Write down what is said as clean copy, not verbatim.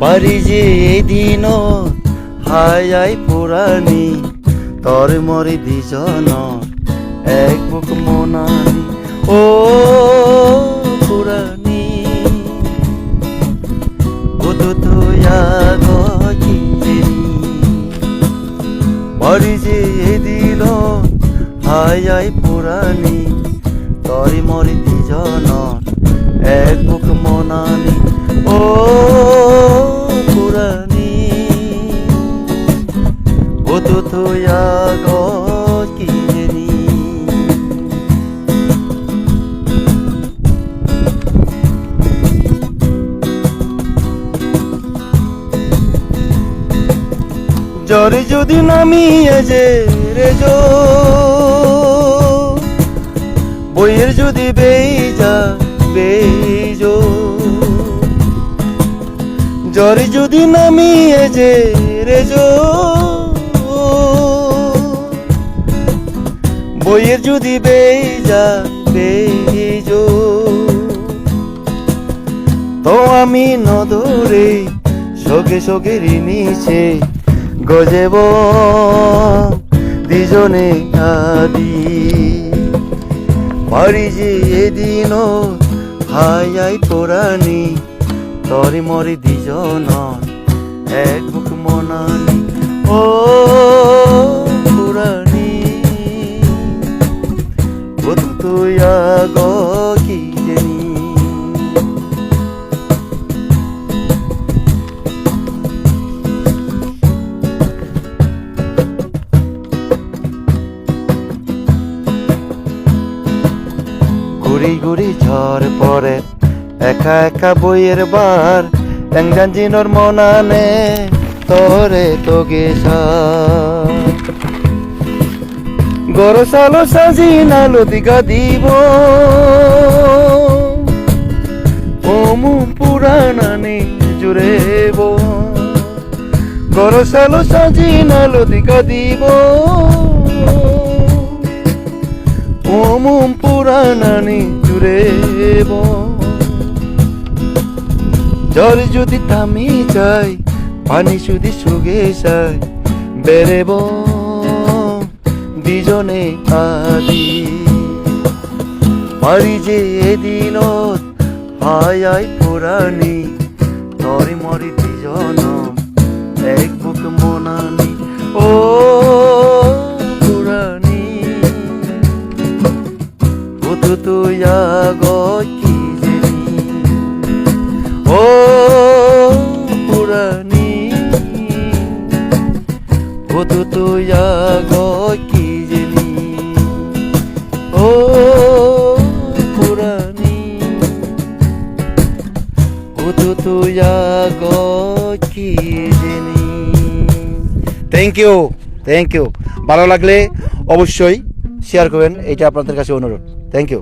বাড়ি যে এদিন হাই আই পুরানি তর মরি দিজন এক বুক মনানি ও পুরানি বুধু তুয়া গিনি বাড়ি যে এদিন হাই আই পুরানি তর মরি দিজন এক বুক মনানি ও পুরানি বুধু তুয়া গিনি জ্বরে যদি নামিয়ে যে রেজো বইয়ের যদি বেজা বেজো জ্বরে যদি নামিয়ে যে রেজো বইয়ের যদি বেজা বেজো তো আমি নদরে সগে সগে ঋণিছে গজেব দুজনে আদি বাড়ি যে এদিন হাই আই পুরানি তরি মরি দুজন এক বুক মনানি ও পুরানি বুধু তুয়া গিনি গুড়ি গুড়ি ঝড় পরে একা একা বইয়ের বার ল্যাংজাঞ্জিনোর মনানে তোরে তোগে গরসালো সাজিনালো দিগা দিব ওমু পুরানানি জুড়েব গরসালো সাজিনালো দিগা দিব ওমু পুরানানি জুড়েব জল যদি থামি যায় পানি যদি সুগে যায় বেরেব দুজনে আদি বাড়ি যে এদিন হাই আই পুরানি তরি মরি দুজন এক বুক মনানি ও পুরানি বুধু তুয়া গিনি ও পুরানি বুধু তুয়া গিনি ও পুরানি বুধু তুয়া গিনি। থ্যাংক ইউ ভালো লাগলে অবশ্যই শেয়ার করবেন, এটা আপনাদের কাছে অনুরোধ। Thank you.